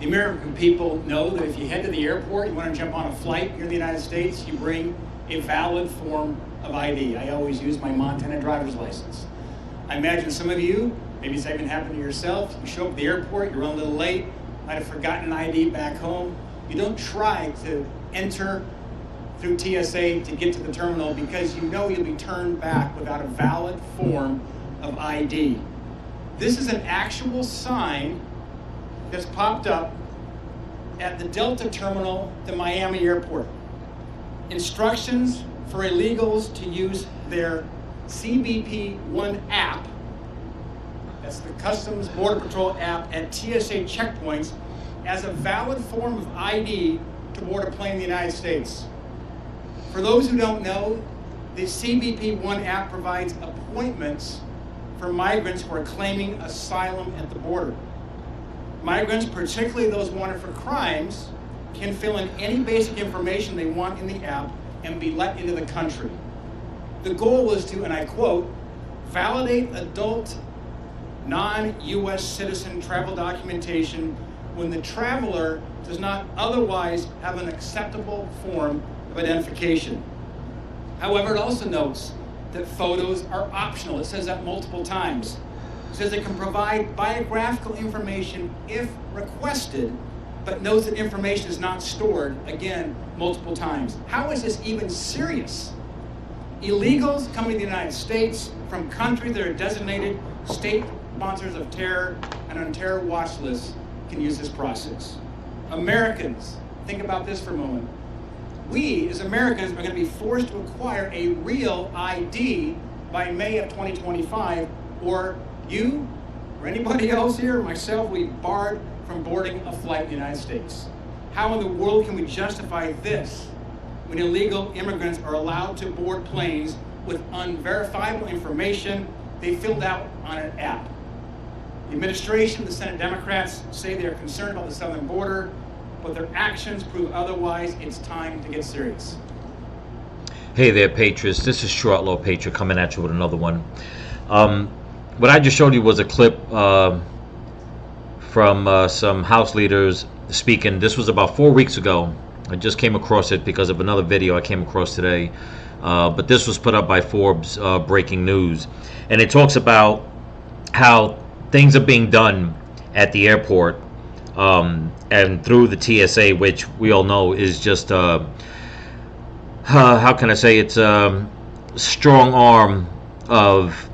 The American people know that if you head to the airport, you want to jump on a flight here in the United States, you bring a valid form of ID. I always use my Montana driver's license. I imagine some of you, maybe it's even happened to yourself, you show up at the airport, you're running a little late, might have forgotten an ID back home. You don't try to enter through TSA to get to the terminal because you know you'll be turned back without a valid form of ID. This is an actual sign that's popped up at the Delta terminal, the Miami airport. Instructions for illegals to use their CBP One app, that's the Customs Border Patrol app at TSA checkpoints, as a valid form of ID to board a plane in the United States. For those who don't know, the CBP One app provides appointments for migrants who are claiming asylum at the border. Migrants, particularly those wanted for crimes, can fill in any basic information they want in the app and be let into the country. The goal is to, and I quote, validate adult non-U.S. citizen travel documentation when the traveler does not otherwise have an acceptable form of identification. However, it also notes that photos are optional. It says that multiple times. It says it can provide biographical information if requested, but notes that information is not stored, again, multiple times. How is this even serious? Illegals coming to the United States from countries that are designated state sponsors of terror and on terror watch lists can use this process. Americans, think about this for a moment. We, as Americans, are going to be forced to acquire a real ID by May of 2025, or you, or anybody else here, myself, will be barred from boarding a flight in the United States. How in the world can we justify this when illegal immigrants are allowed to board planes with unverifiable information they filled out on an app? The administration, the Senate Democrats say they are concerned about the southern border, but their actions prove otherwise. It's time to get serious. Hey there, Patriots. This is True Outlaw Patriot coming at you with another one. What I just showed you was a clip from some House leaders speaking. This was about 4 weeks ago. I just came across it because of another video I came across today. But this was put up by Forbes Breaking News. And it talks about how things are being done at the airport and through the TSA, which we all know is just, how can I say, it's a strong arm of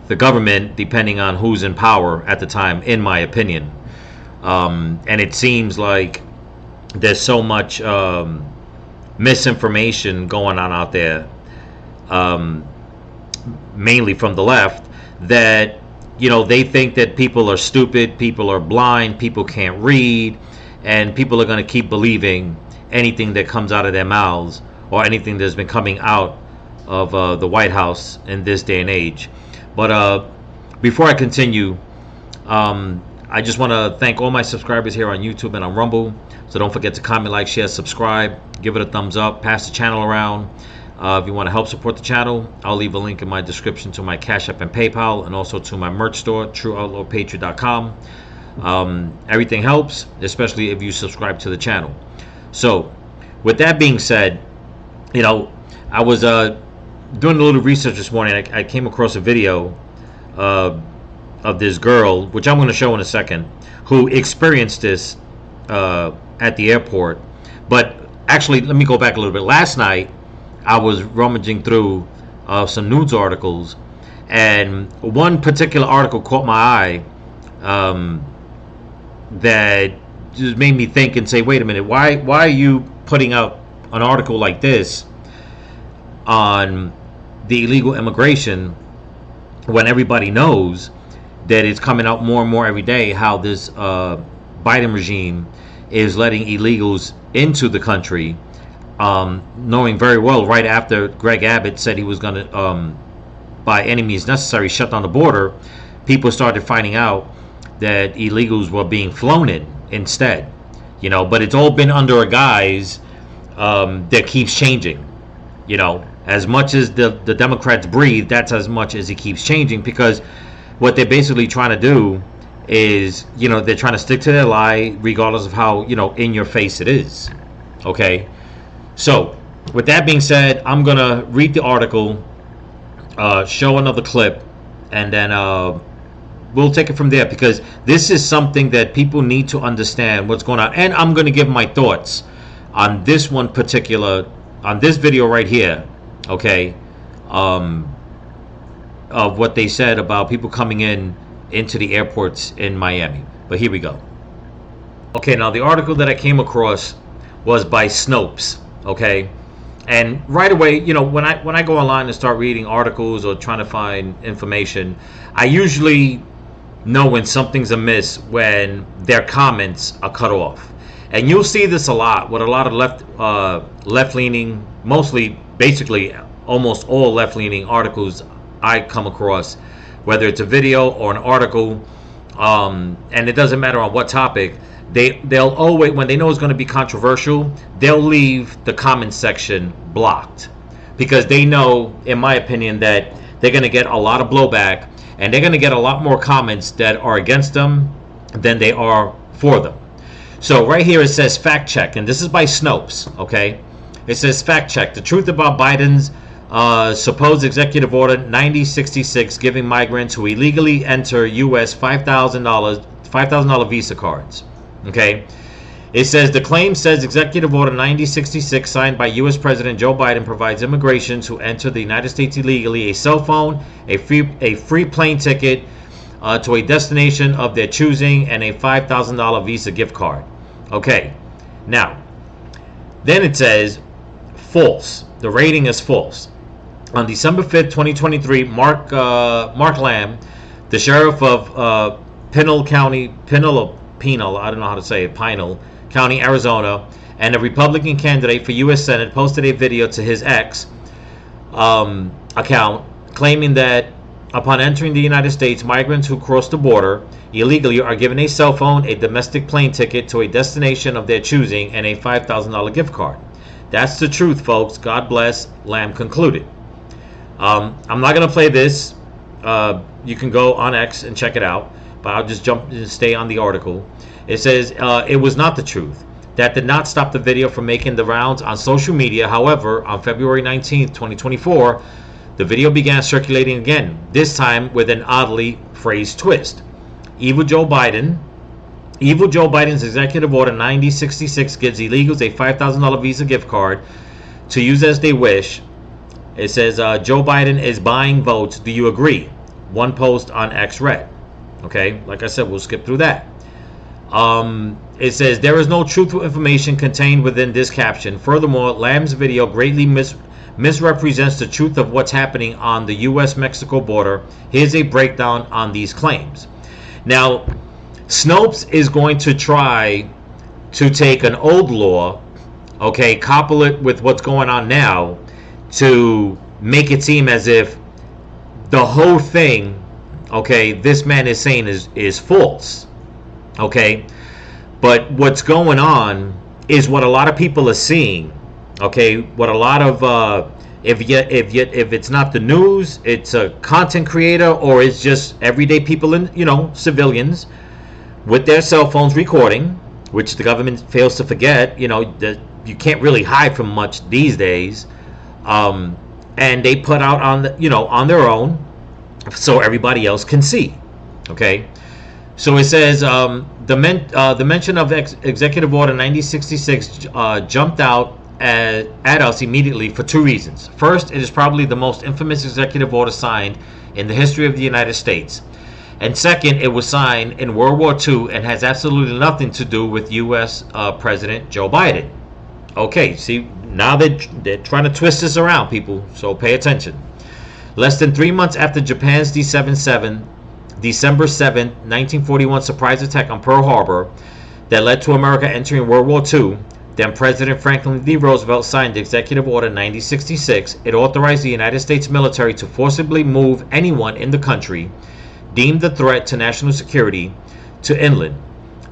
the government, depending on who's in power at the time, in my opinion. And it seems like there's so much misinformation going on out there, mainly from the left, that they think that people are stupid, people are blind, people can't read, and people are going to keep believing anything that comes out of their mouths or anything that's been coming out of the White House in this day and age. But before I continue, I just want to thank all my subscribers here on YouTube and on Rumble. So don't forget to comment, like, share, subscribe, give it a thumbs up, pass the channel around. If you want to help support the channel, I'll leave a link in my description to my Cash App and PayPal, and also to my merch store, trueoutlawpatriot.com. Everything helps, especially if you subscribe to the channel. So, with that being said, I was doing a little research this morning. I came across a video of this girl, which I'm going to show in a second, who experienced this at the airport. But actually, let me go back a little bit. Last night, I was rummaging through some news articles, and one particular article caught my eye that just made me think and say, wait a minute, why are you putting out an article like this on the illegal immigration when everybody knows that it's coming out more and more every day how this Biden regime is letting illegals into the country, knowing very well right after Greg Abbott said he was going to, by any means necessary, shut down the border, people started finding out that illegals were being flown in instead. But it's all been under a guise that keeps changing. As much as the Democrats breathe, that's as much as it keeps changing, because what they're basically trying to do is, they're trying to stick to their lie regardless of how, in your face it is. Okay? So, with that being said, I'm going to read the article, show another clip, and then we'll take it from there, because this is something that people need to understand what's going on. And I'm going to give my thoughts on this video right here, okay, of what they said about people coming into the airports in Miami. But here we go. Okay, now the article that I came across was by Snopes, okay? And right away, when I go online and start reading articles or trying to find information, I usually know when something's amiss when their comments are cut off. And you'll see this a lot with a lot of left-leaning, mostly, basically, almost all left-leaning articles I come across, whether it's a video or an article, and it doesn't matter on what topic. They'll always, when they know it's going to be controversial, they'll leave the comment section blocked, because they know, in my opinion, that they're going to get a lot of blowback, and they're going to get a lot more comments that are against them than they are for them. So right here it says fact check, and this is by Snopes, okay? It says fact check: the truth about Biden's supposed executive order 9066 giving migrants who illegally enter U.S. $5,000 visa cards. Okay, it says the claim says executive order 9066 signed by U.S. President Joe Biden provides immigrants who enter the United States illegally a cell phone, a free plane ticket to a destination of their choosing, and a $5,000 visa gift card. Okay, now then it says false. The rating is false. On December 5th, 2023, Mark Lamb, the sheriff of Pinal County, Pinal, I don't know how to say it, Pinal County, Arizona, and a Republican candidate for U.S. Senate, posted a video to his X account claiming that upon entering the United States, migrants who cross the border illegally are given a cell phone, a domestic plane ticket to a destination of their choosing, and a $5,000 gift card. That's the truth, folks. God bless, Lamb concluded. I'm not going to play this. You can go on X and check it out, but I'll just jump and stay on the article. It says it was not the truth. That did not stop the video from making the rounds on social media. However, on February 19th, 2024, the video began circulating again, this time with an oddly phrased twist. Evil Joe Biden's executive order 9066 gives illegals a $5,000 visa gift card to use as they wish. It says, Joe Biden is buying votes. Do you agree? One post on X read. Okay, like I said, we'll skip through that. It says, there is no truthful information contained within this caption. Furthermore, Lamb's video greatly misrepresents the truth of what's happening on the U.S.-Mexico border. Here's a breakdown on these claims. Now, Snopes is going to try to take an old law, okay, couple it with what's going on now, to make it seem as if the whole thing, okay, this man is saying is false, okay? But what's going on is what a lot of people are seeing, okay? What a lot of if it's not the news, it's a content creator, or it's just everyday people in, civilians with their cell phones recording, which the government fails to forget, that you can't really hide from much these days. And they put out on on their own, so everybody else can see. Okay, so it says the mention of Executive Order 9066 jumped out at us immediately for two reasons. First, it is probably the most infamous executive order signed in the history of the United States. And second, it was signed in World War II and has absolutely nothing to do with U.S. President Joe Biden. Okay, see, now they're trying to twist this around, people, so pay attention. Less than 3 months after Japan's December 7, 1941 surprise attack on Pearl Harbor that led to America entering World War II, then President Franklin D. Roosevelt signed Executive Order 9066. It authorized the United States military to forcibly move anyone in the country deemed a threat to national security to inland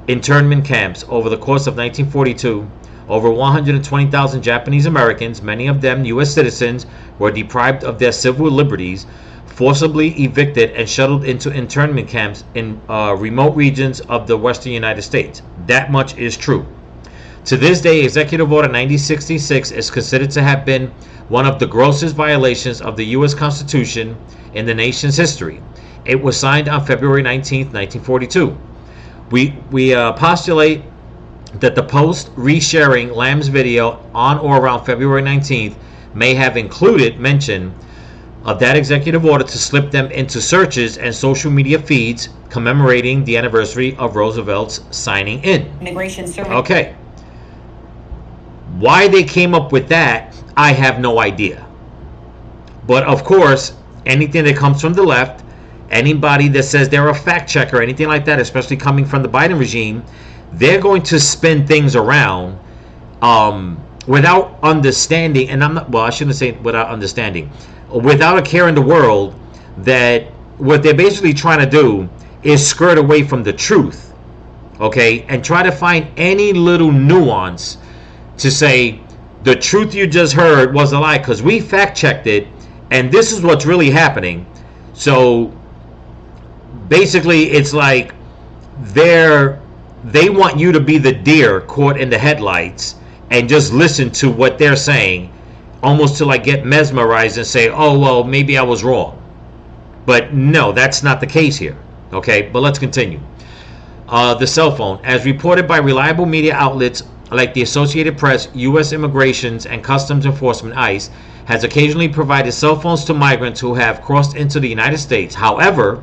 internment camps. Over the course of 1942, over 120,000 Japanese Americans, many of them U.S. citizens, were deprived of their civil liberties, forcibly evicted and shuttled into internment camps in remote regions of the western United States. That much is true. To this day, Executive Order 9066 is considered to have been one of the grossest violations of the U.S. Constitution in the nation's history. It was signed on February 19, 1942. We postulate that the post resharing Lamb's video on or around February 19th may have included mention of that executive order to slip them into searches and social media feeds commemorating the anniversary of Roosevelt's signing in. Immigration service. Okay. Why they came up with that, I have no idea. But of course, anything that comes from the left, anybody that says they're a fact checker, anything like that, especially coming from the Biden regime, they're going to spin things around without understanding. And I shouldn't say without understanding, without a care in the world, that what they're basically trying to do is skirt away from the truth, okay, and try to find any little nuance to say the truth you just heard was a lie because we fact checked it and this is what's really happening. So basically it's like they want you to be the deer caught in the headlights and just listen to what they're saying, almost to like get mesmerized and say, oh well, maybe I was wrong. But no, that's not the case here. Okay, but let's continue. The cell phone, as reported by reliable media outlets like the Associated Press, U.S. Immigrations and Customs Enforcement (ICE) has occasionally provided cell phones to migrants who have crossed into the United States. However,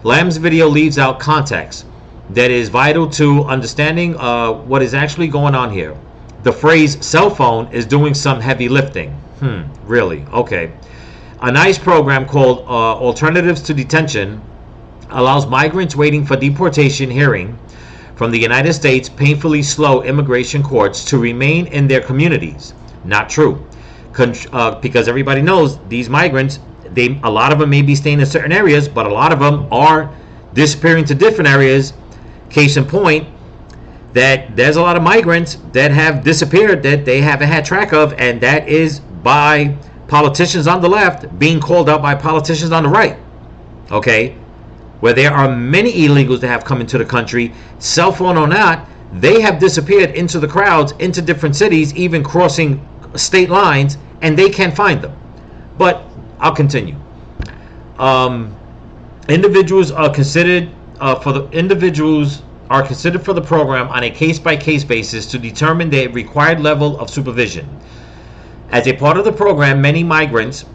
Lamb's video leaves out context that is vital to understanding what is actually going on here. The phrase cell phone is doing some heavy lifting. Really? Okay. An ICE program called Alternatives to Detention allows migrants waiting for deportation hearing from the United States painfully slow immigration courts to remain in their communities. Not true. Because everybody knows these migrants, a lot of them may be staying in certain areas, but a lot of them are disappearing to different areas. Case in point, that there's a lot of migrants that have disappeared that they haven't had track of, and that is by politicians on the left being called out by politicians on the right. Okay? Where there are many illegals that have come into the country, cell phone or not, they have disappeared into the crowds, into different cities, even crossing state lines, and they can't find them. But I'll continue. Individuals are considered for the program on a case-by-case basis to determine the required level of supervision. As a part of the program, many migrants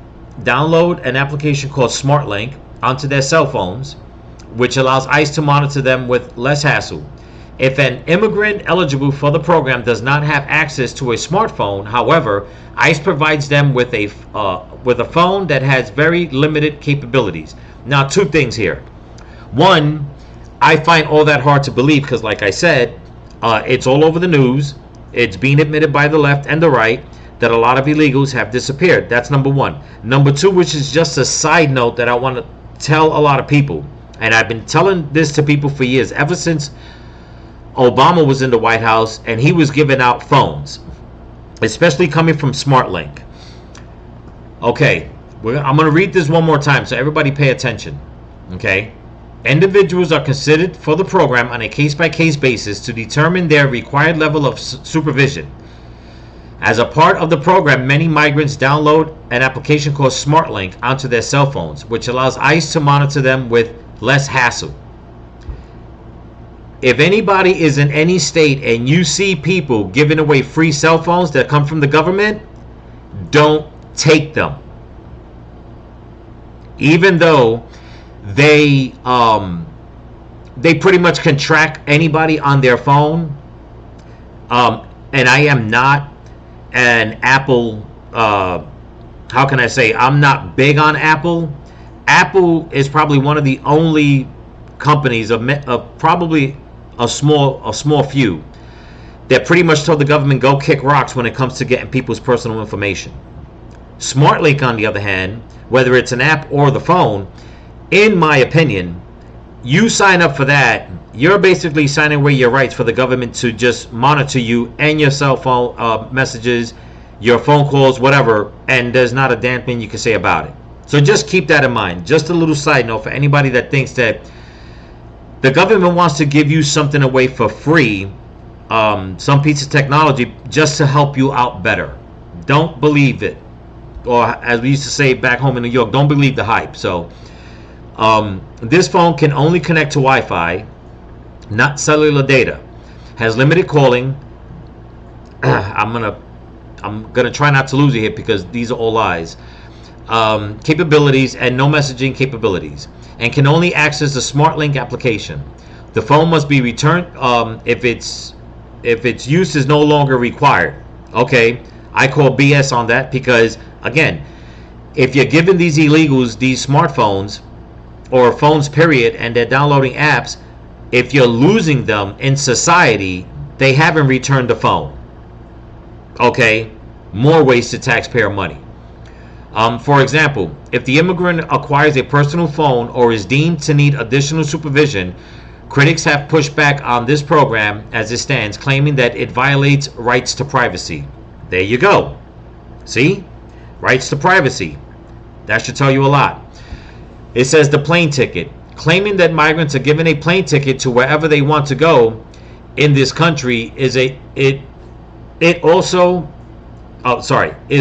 download an application called SmartLink onto their cell phones, which allows ICE to monitor them with less hassle. If an immigrant eligible for the program does not have access to a smartphone, however, ICE provides them with a phone that has very limited capabilities. Now, two things here. One, I find all that hard to believe because, like I said, it's all over the news. It's being admitted by the left and the right that a lot of illegals have disappeared. That's number one. Number two, which is just a side note that I want to tell a lot of people, and I've been telling this to people for years, ever since Obama was in the White House and he was giving out phones, especially coming from SmartLink. Okay, I'm going to read this one more time so everybody pay attention. Okay? Individuals are considered for the program on a case-by-case basis to determine their required level of supervision. As a part of the program, many migrants download an application called SmartLink onto their cell phones, which allows ICE to monitor them with less hassle. If anybody is in any state and you see people giving away free cell phones that come from the government, don't take them. Even though they pretty much can track anybody on their phone. And I am not an Apple, how can I say, I'm not big on Apple. Apple is probably one of the only companies of probably a small few that pretty much told the government go kick rocks when it comes to getting people's personal information. SmartLink, on the other hand, whether it's an app or the phone, in my opinion, you sign up for that, you're basically signing away your rights for the government to just monitor you and your cell phone messages, your phone calls, whatever, and there's not a damn thing you can say about it. So just keep that in mind. Just a little side note for anybody that thinks that the government wants to give you something away for free, some piece of technology, just to help you out better. Don't believe it. Or as we used to say back home in New York, don't believe the hype. So this phone can only connect to Wi-Fi, not cellular data. Has limited calling. I'm gonna try not to lose it here because these are all lies. Capabilities and no messaging capabilities, and can only access the SmartLink application. The phone must be returned if its use is no longer required. Okay, I call BS on that because, again, if you're giving these illegals these smartphones or phones period and they're downloading apps, if you're losing them in society, they haven't returned the phone. Okay, more wasted taxpayer money. For example, if the immigrant acquires a personal phone or is deemed to need additional supervision, critics have pushed back on this program as it stands, claiming that it violates rights to privacy. There you go. See? Rights to privacy. That should tell you a lot. It says the plane ticket, claiming that migrants are given a plane ticket to wherever they want to go in this country is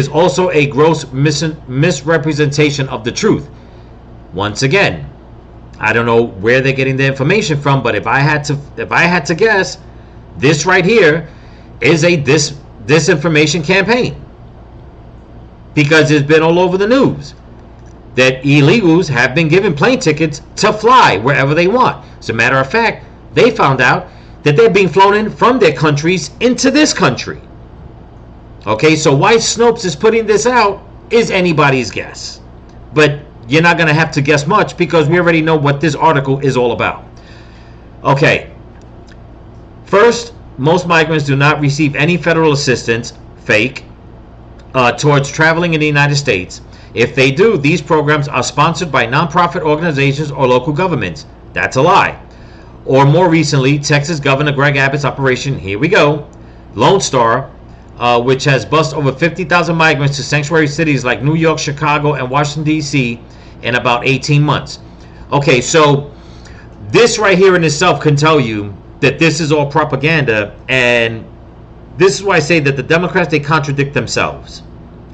also a gross misrepresentation of the truth. Once again, I don't know where they're getting the information from, but if I had to guess, this right here is a disinformation campaign, because it's been all over the news that illegals have been given plane tickets to fly wherever they want. As a matter of fact, they found out that they're being flown in from their countries into this country. Okay, so why Snopes is putting this out is anybody's guess. But you're not going to have to guess much because we already know what this article is all about. Okay, first, most migrants do not receive any federal assistance, fake, towards traveling in the United States. If they do, these programs are sponsored by nonprofit organizations or local governments. That's a lie. Or more recently, Texas Governor Greg Abbott's operation, here we go, Lone Star, which has bused over 50,000 migrants to sanctuary cities like New York, Chicago, and Washington, D.C. in about 18 months. Okay, so this right here in itself can tell you that this is all propaganda, and this is why I say that the Democrats, they contradict themselves.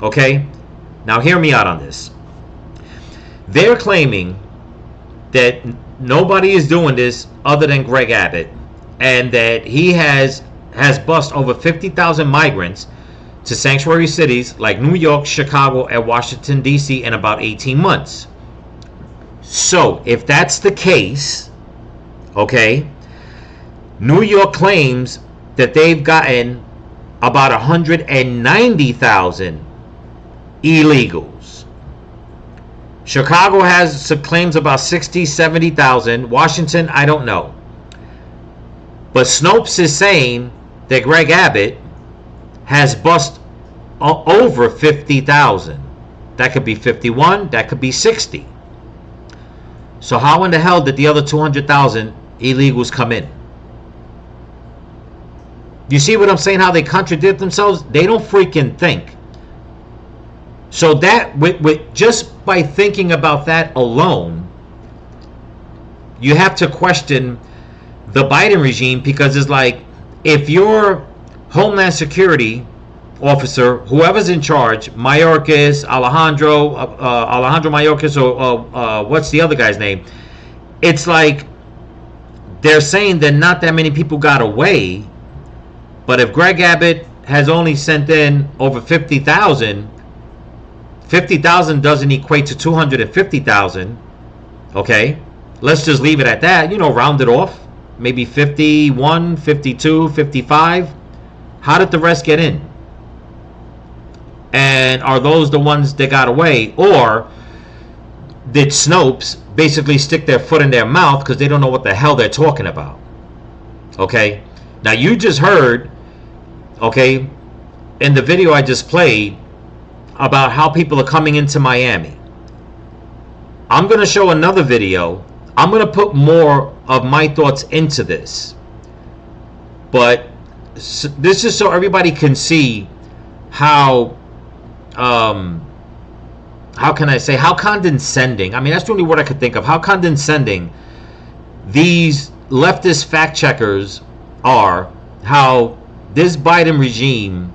Okay? Now hear me out on this. They're claiming that nobody is doing this other than Greg Abbott, and that he has bused over 50,000 migrants to sanctuary cities like New York, Chicago, and Washington, D.C. in about 18 months. So, if that's the case, okay, New York claims that they've gotten about 190,000 illegals. Chicago claims about 60, 70,000. Washington, I don't know. But Snopes is saying that Greg Abbott has bust over 50,000. That could be 51, that could be 60. So how in the hell did the other 200,000 illegals come in? You see what I'm saying? How they contradict themselves? They don't freaking think. So that, with just by thinking about that alone, you have to question the Biden regime, because it's like, if your Homeland Security officer, whoever's in charge, Mayorkas, Alejandro Mayorkas, or what's the other guy's name? It's like they're saying that not that many people got away, but if Greg Abbott has only sent in over 50,000, 50,000 doesn't equate to 250,000. Okay, let's just leave it at that. You know, round it off. Maybe 51, 52, 55. How did the rest get in? And are those the ones that got away? Or did Snopes basically stick their foot in their mouth because they don't know what the hell they're talking about? Okay, now you just heard, okay, in the video I just played, about how people are coming into Miami. I'm going to show another video. I'm going to put more of my thoughts into this. But this is so everybody can see how how can I say, how condescending, I mean, that's the only word I could think of, how condescending these leftist fact checkers are, how this Biden regime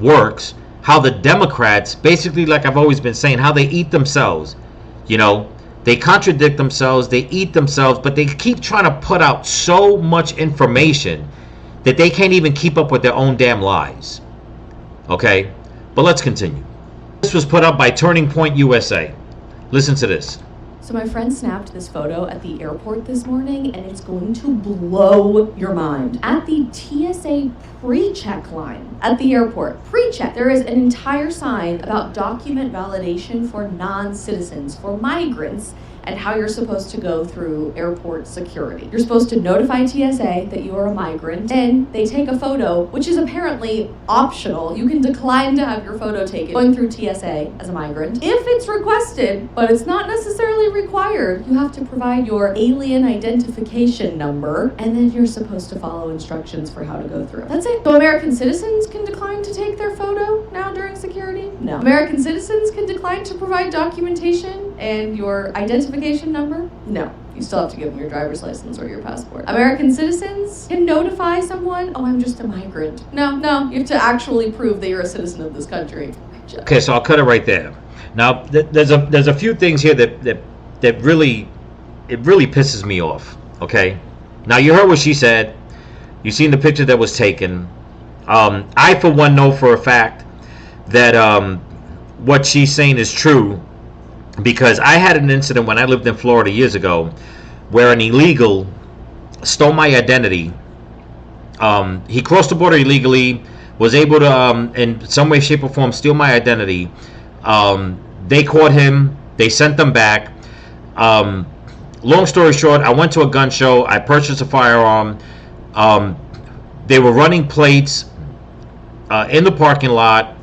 works, how the Democrats, basically, like I've always been saying, how they eat themselves. You know, they contradict themselves, they eat themselves, but they keep trying to put out so much information that they can't even keep up with their own damn lies. Okay, but let's continue. This was put up by Turning Point USA. Listen to this. So my friend snapped this photo at the airport this morning, and it's going to blow your mind. At the TSA pre-check line at the airport, pre-check, there is an entire sign about document validation for non-citizens, for migrants, and how you're supposed to go through airport security. You're supposed to notify TSA that you are a migrant, then they take a photo, which is apparently optional. You can decline to have your photo taken going through TSA as a migrant. If it's requested, but it's not necessarily required, you have to provide your alien identification number, and then you're supposed to follow instructions for how to go through. That's it. So American citizens can decline to take their photo now during security? No. American citizens can decline to provide documentation and your identification number? No. You still have to give them your driver's license or your passport. American citizens can notify someone, oh, I'm just a migrant. No, you have to actually prove that you're a citizen of this country. Okay, so I'll cut it right there. Now, there's a few things here that really pisses me off. Okay, now you heard what she said. You seen the picture that was taken. I, for one, know for a fact that what she's saying is true, because I had an incident when I lived in Florida years ago where an illegal stole my identity. He crossed the border illegally, was able to, in some way, shape, or form, steal my identity. They caught him. They sent them back. Long story short, I went to a gun show. I purchased a firearm. They were running plates in the parking lot.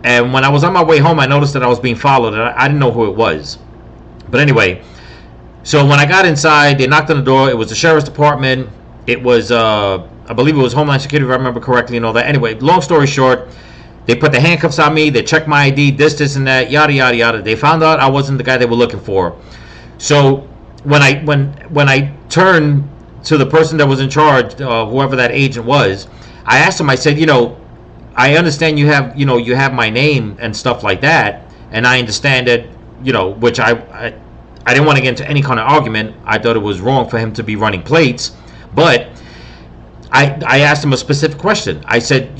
And when I was on my way home, I noticed that I was being followed, and I didn't know who it was. But anyway, so when I got inside, they knocked on the door. It was the sheriff's department. It was, I believe it was Homeland Security, if I remember correctly, and all that. Anyway, long story short, they put the handcuffs on me. They checked my ID, this, and that, yada, yada, yada. They found out I wasn't the guy they were looking for. So when I turned to the person that was in charge, whoever that agent was, I asked him, I said, I understand you have my name and stuff like that, and I understand that, which I didn't want to get into any kind of argument. I thought it was wrong for him to be running plates, but I asked him a specific question. I said,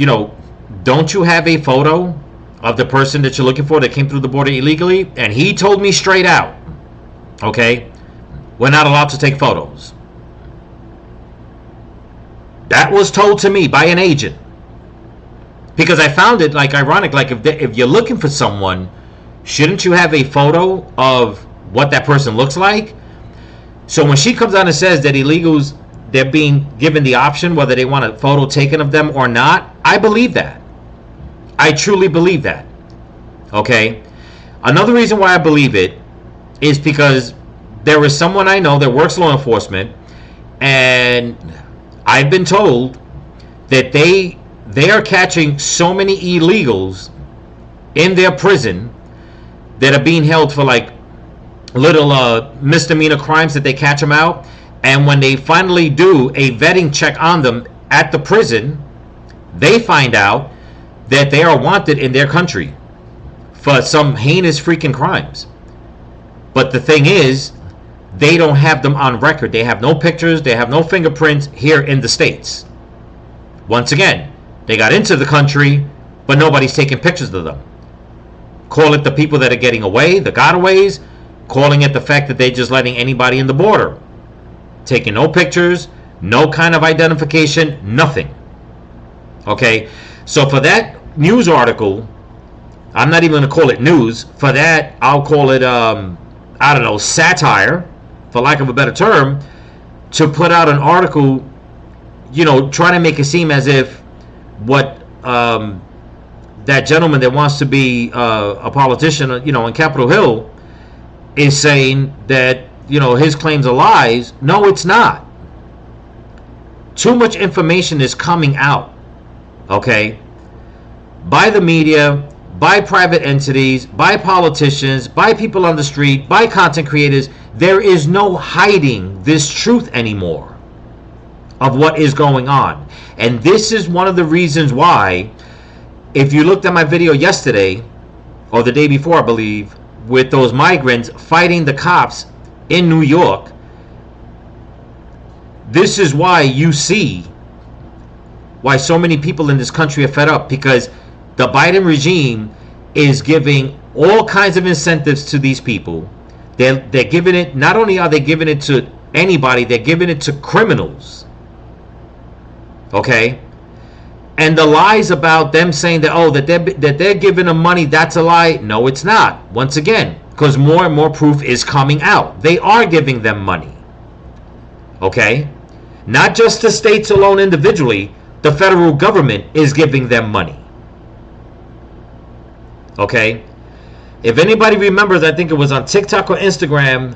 don't you have a photo of the person that you're looking for that came through the border illegally? And he told me straight out, okay, we're not allowed to take photos. That was told to me by an agent. Because I found it ironic, if you're looking for someone, shouldn't you have a photo of what that person looks like? So when she comes out and says that illegals, they're being given the option whether they want a photo taken of them or not, I believe that. I truly believe that. Okay? Another reason why I believe it is because there is someone I know that works law enforcement, and I've been told that they are catching so many illegals in their prison that are being held for little misdemeanor crimes that they catch them out. And when they finally do a vetting check on them at the prison, they find out that they are wanted in their country for some heinous freaking crimes. But the thing is, they don't have them on record. They have no pictures. They have no fingerprints here in the States. Once again, they got into the country, but nobody's taking pictures of them. Call it the people that are getting away, the gotaways. Calling it the fact that they're just letting anybody in the border. Taking no pictures, no kind of identification, nothing. Okay? So for that news article, I'm not even going to call it news. For that, I'll call it, satire, for lack of a better term, to put out an article, trying to make it seem as if what that gentleman that wants to be a politician, in Capitol Hill, is saying that, his claims are lies. No, it's not. Too much information is coming out, okay, by the media, by private entities, by politicians, by people on the street, by content creators. There is no hiding this truth anymore of what is going on. And this is one of the reasons why, if you looked at my video yesterday, or the day before, I believe, with those migrants fighting the cops in New York, this is why you see why so many people in this country are fed up, because the Biden regime is giving all kinds of incentives to these people. They're giving it, not only are they giving it to anybody, they're giving it to criminals. Okay? And the lies about them saying that, oh, that they're giving them money, that's a lie. No, it's not. Once again, because more and more proof is coming out. They are giving them money. Okay? Not just the states alone individually. The federal government is giving them money. Okay? If anybody remembers, I think it was on TikTok or Instagram,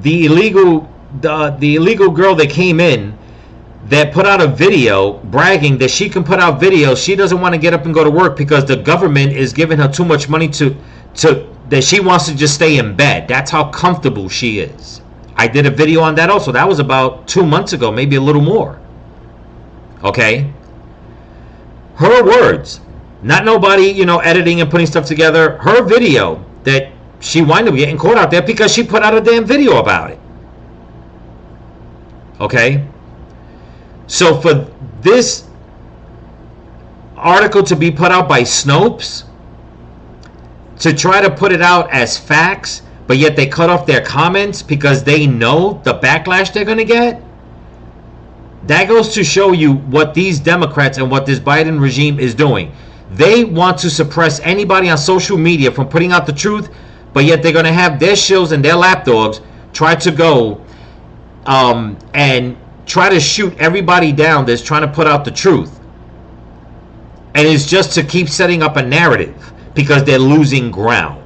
the illegal girl that came in that put out a video bragging that she can put out videos. She doesn't want to get up and go to work because the government is giving her too much money to that she wants to just stay in bed. That's how comfortable she is. I did a video on that also. That was about 2 months ago, maybe a little more. Okay? Her words. Not nobody, editing and putting stuff together. Her video that she wound up getting caught out there because she put out a damn video about it. Okay? So for this article to be put out by Snopes, to try to put it out as facts, but yet they cut off their comments because they know the backlash they're going to get, that goes to show you what these Democrats and what this Biden regime is doing. They want to suppress anybody on social media from putting out the truth, but yet they're going to have their shills and their lapdogs try to go and try to shoot everybody down that's trying to put out the truth. And it's just to keep setting up a narrative because they're losing ground.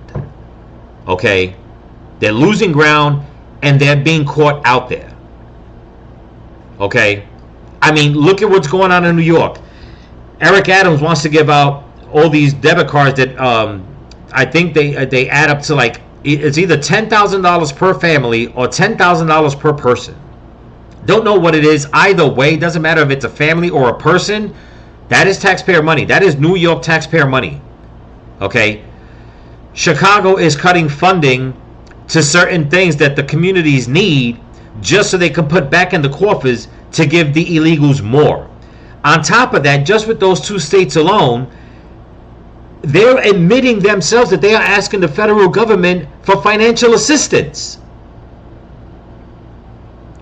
Okay? They're losing ground and they're being caught out there. Okay? I mean, look at what's going on in New York. Eric Adams wants to give out all these debit cards that I think they add up to, like, it's either $10,000 per family or $10,000 per person. Don't know what it is. Either way, doesn't matter if it's a family or a person. That is taxpayer money. That is New York taxpayer money. Okay? Chicago is cutting funding to certain things that the communities need just so they can put back in the coffers to give the illegals more. On top of that, just with those two states alone, they're admitting themselves that they are asking the federal government for financial assistance.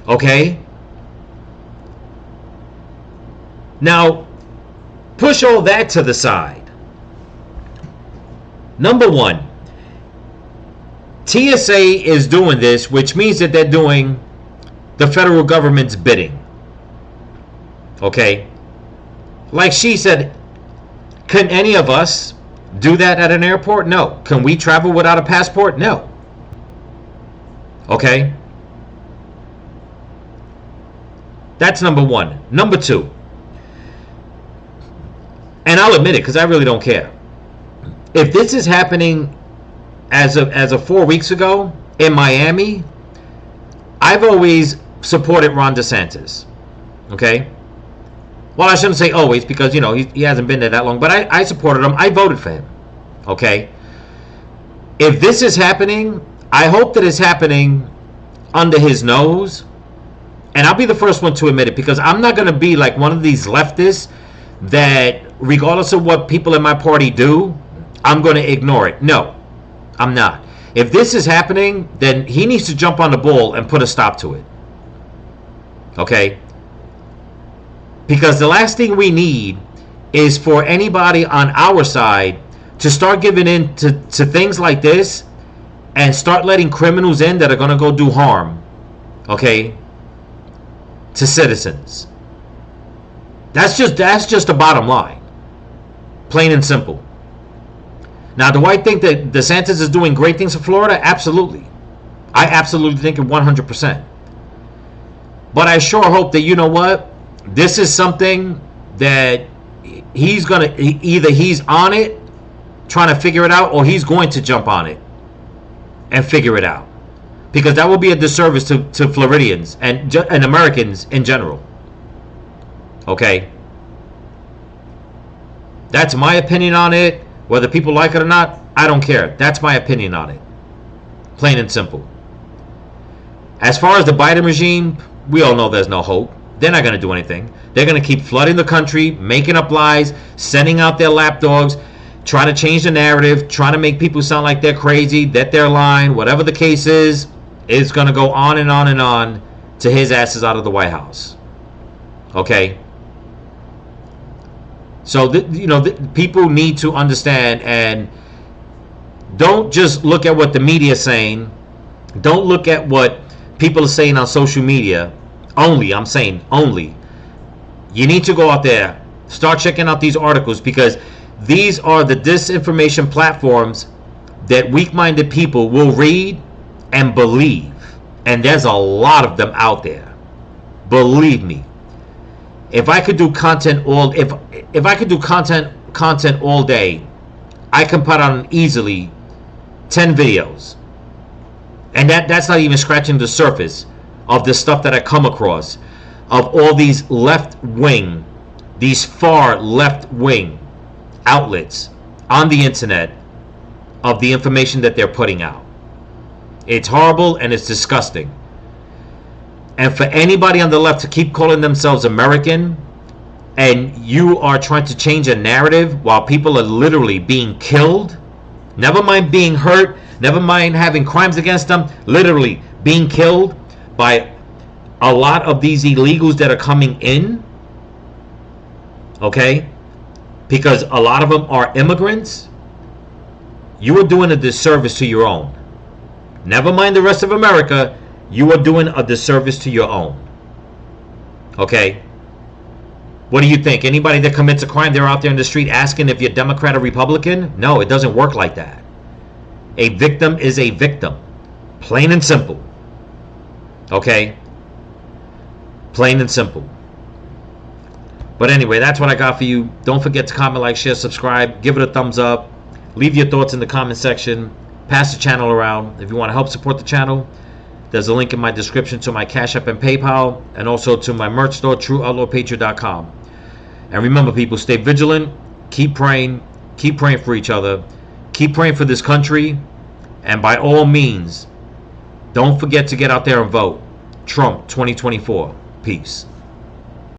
Okay? Now, push all that to the side. Number one, TSA is doing this, which means that they're doing the federal government's bidding. Okay? Like she said, can any of us do that at an airport? No. Can we travel without a passport? No. Okay? That's number one. Number two, and I'll admit it because I really don't care. If this is happening as of 4 weeks ago in Miami, I've always supported Ron DeSantis. Okay? Well, I shouldn't say always because, he hasn't been there that long. But I supported him. I voted for him. Okay? If this is happening, I hope that it's happening under his nose. And I'll be the first one to admit it because I'm not going to be like one of these leftists that regardless of what people in my party do, I'm going to ignore it. No, I'm not. If this is happening, then he needs to jump on the ball and put a stop to it. Okay? Because the last thing we need is for anybody on our side to start giving in to things like this and start letting criminals in that are going to go do harm, okay, to citizens. That's just the bottom line. Plain and simple. Now, do I think that DeSantis is doing great things for Florida? Absolutely. I absolutely think it 100%. But I sure hope that, you know what? This is something that he's going to, either he's on it trying to figure it out, or he's going to jump on it and figure it out. Because that will be a disservice to Floridians and Americans in general. Okay? That's my opinion on it. Whether people like it or not, I don't care. That's my opinion on it. Plain and simple. As far as the Biden regime, we all know there's no hope. They're not going to do anything. They're going to keep flooding the country, making up lies, sending out their lapdogs, trying to change the narrative, trying to make people sound like they're crazy, that they're lying. Whatever the case is, it's going to go on and on and on to his asses out of the White House. Okay? So, people need to understand, and don't just look at what the media is saying. Don't look at what people are saying on social media. Only, I'm saying only. You need to go out there, start checking out these articles, because these are the disinformation platforms that weak-minded people will read and believe. And there's a lot of them out there. Believe me. If I could do content all if I could do content all day, I can put on easily 10 videos. And that's not even scratching the surface of the stuff that I come across, of all these left-wing, these far left-wing outlets on the internet, of the information that they're putting out. It's horrible and it's disgusting. And for anybody on the left to keep calling themselves American, and you are trying to change a narrative while people are literally being killed, never mind being hurt, never mind having crimes against them, literally being killed by a lot of these illegals that are coming in, okay, because a lot of them are immigrants, you are doing a disservice to your own. Never mind the rest of America, you are doing a disservice to your own. Okay? What do you think? Anybody that commits a crime, they're out there in the street asking if you're Democrat or Republican? No, it doesn't work like that. A victim is a victim. Plain and simple. Okay? Plain and simple. But anyway, that's what I got for you. Don't forget to comment, like, share, subscribe. Give it a thumbs up. Leave your thoughts in the comment section. Pass the channel around. If you want to help support the channel, there's a link in my description to my Cash App and PayPal, and also to my merch store, TrueOutlawPatriot.com. And remember, people, stay vigilant. Keep praying for each other. Keep praying for this country. And by all means, don't forget to get out there and vote. Trump 2024. Peace.